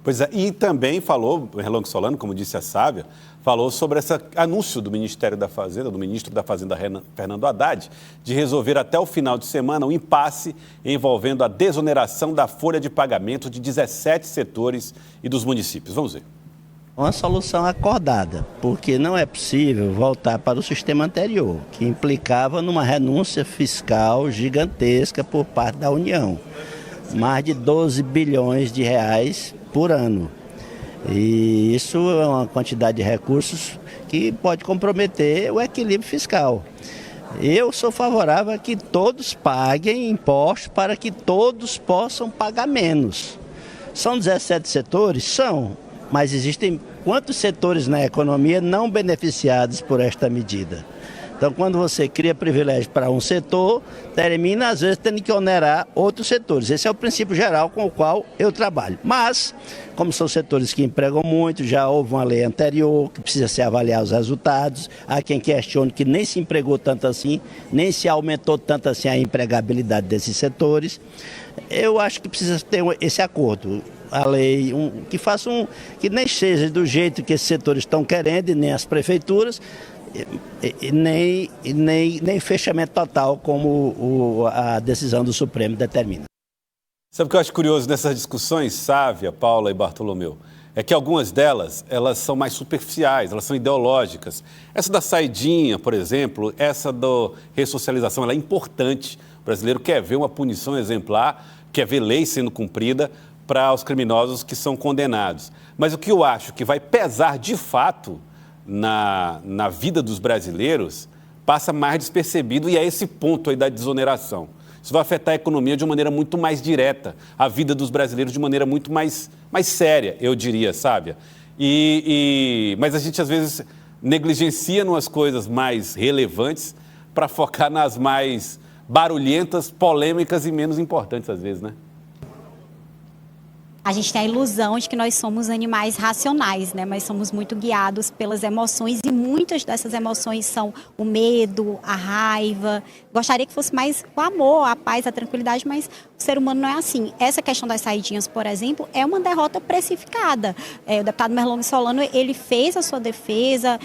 Pois é, e também falou, o Erlong Solano, como disse a Sávia, falou sobre esse anúncio do Ministério da Fazenda, do ministro da Fazenda, Fernando Haddad, de resolver até o final de semana um impasse envolvendo a desoneração da folha de pagamento de 17 setores e dos municípios. Vamos ver. Uma solução acordada, porque não é possível voltar para o sistema anterior, que implicava numa renúncia fiscal gigantesca por parte da União. Mais de 12 bilhões de reais por ano. E isso é uma quantidade de recursos que pode comprometer o equilíbrio fiscal. Eu sou favorável a que todos paguem impostos para que todos possam pagar menos. São 17 setores? São, mas existem quantos setores na economia não beneficiados por esta medida? Então, quando você cria privilégio para um setor, termina, às vezes, tendo que onerar outros setores. Esse é o princípio geral com o qual eu trabalho. Mas, como são setores que empregam muito, já houve uma lei anterior que precisa se avaliar os resultados. Há quem questione que nem se empregou tanto assim, nem se aumentou tanto assim a empregabilidade desses setores. Eu acho que precisa ter esse acordo. A lei, que nem seja do jeito que esses setores estão querendo, e nem as prefeituras, nem fechamento total, como a decisão do Supremo determina. Sabe o que eu acho curioso nessas discussões, Sávia, Paula e Bartolomeu? É que algumas delas, elas são mais superficiais, elas são ideológicas. Essa da saidinha, por exemplo, essa da ressocialização, ela é importante. O brasileiro quer ver uma punição exemplar, quer ver lei sendo cumprida para os criminosos que são condenados. Mas o que eu acho que vai pesar de fato na vida dos brasileiros passa mais despercebido, e é esse ponto aí da desoneração. Isso vai afetar a economia de uma maneira muito mais direta, a vida dos brasileiros de maneira muito mais séria, eu diria, Sávia. Mas a gente, às vezes, negligencia nas coisas mais relevantes para focar nas mais barulhentas, polêmicas e menos importantes, às vezes, né? A gente tem a ilusão de que nós somos animais racionais, né? Mas somos muito guiados pelas emoções, e muitas dessas emoções são o medo, a raiva. Gostaria que fosse mais o amor, a paz, a tranquilidade, mas o ser humano não é assim. Essa questão das saidinhas, por exemplo, é uma derrota precificada. O deputado Erlong Solano, ele fez a sua defesa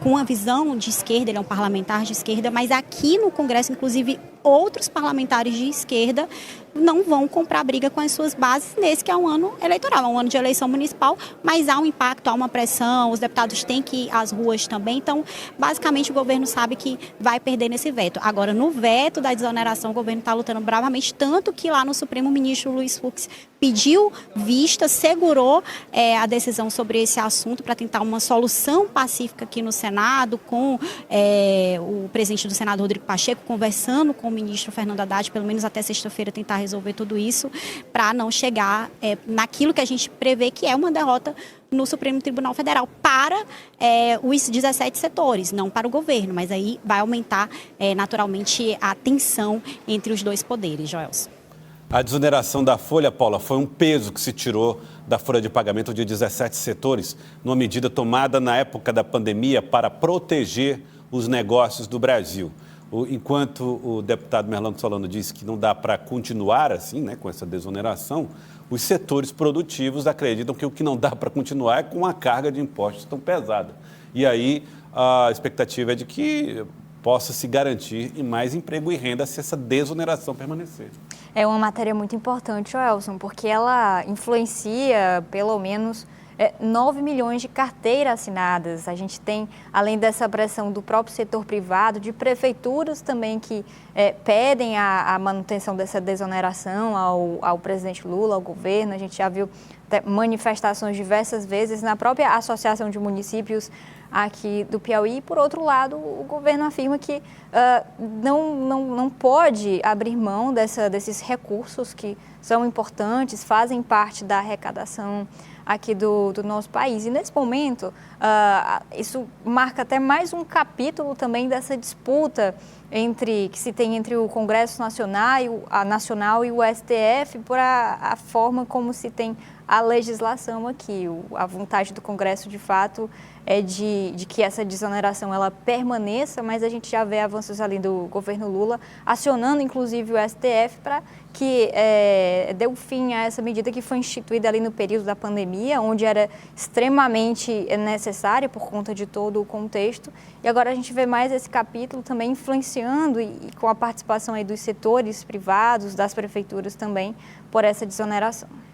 com uma visão de esquerda, ele é um parlamentar de esquerda, mas aqui no Congresso, inclusive, outros parlamentares de esquerda não vão comprar briga com as suas bases nesse que é um ano eleitoral, é um ano de eleição municipal, mas há um impacto, há uma pressão, os deputados têm que ir às ruas também, então basicamente o governo sabe que vai perder nesse veto. Agora, no veto da desoneração, o governo está lutando bravamente, tanto que lá no Supremo, o ministro Luiz Fux pediu vista, segurou a decisão sobre esse assunto para tentar uma solução pacífica aqui no Senado, com o presidente do Senado, Rodrigo Pacheco, conversando com o ministro Fernando Haddad, pelo menos até sexta-feira, tentar resolver tudo isso, para não chegar naquilo que a gente prevê que é uma derrota no Supremo Tribunal Federal para os 17 setores, não para o governo, mas aí vai aumentar naturalmente a tensão entre os dois poderes, Joelson. A desoneração da folha, Paula, foi um peso que se tirou da folha de pagamento de 17 setores, numa medida tomada na época da pandemia para proteger os negócios do Brasil. Enquanto o deputado Erlong Solano disse que não dá para continuar assim, né, com essa desoneração, os setores produtivos acreditam que o que não dá para continuar é com a carga de impostos tão pesada. E aí a expectativa é de que possa se garantir mais emprego e renda se essa desoneração permanecer. É uma matéria muito importante, Joelson, porque ela influencia pelo menos 9 milhões de carteiras assinadas. A gente tem, além dessa pressão do próprio setor privado, de prefeituras também que pedem a manutenção dessa desoneração ao presidente Lula, ao governo. A gente já viu manifestações diversas vezes na própria Associação de Municípios aqui do Piauí. E, por outro lado, o governo afirma que não pode abrir mão desses recursos que são importantes, fazem parte da arrecadação aqui do nosso país. E nesse momento, isso marca até mais um capítulo também dessa disputa que se tem entre o Congresso Nacional e o STF por a forma como se tem a legislação aqui. A vontade do Congresso, de fato, é de que essa desoneração ela permaneça, mas a gente já vê avanços ali do governo Lula, acionando inclusive o STF para que deu fim a essa medida que foi instituída ali no período da pandemia, onde era extremamente necessária por conta de todo o contexto. E agora a gente vê mais esse capítulo também influenciando e com a participação aí dos setores privados, das prefeituras também, por essa desoneração.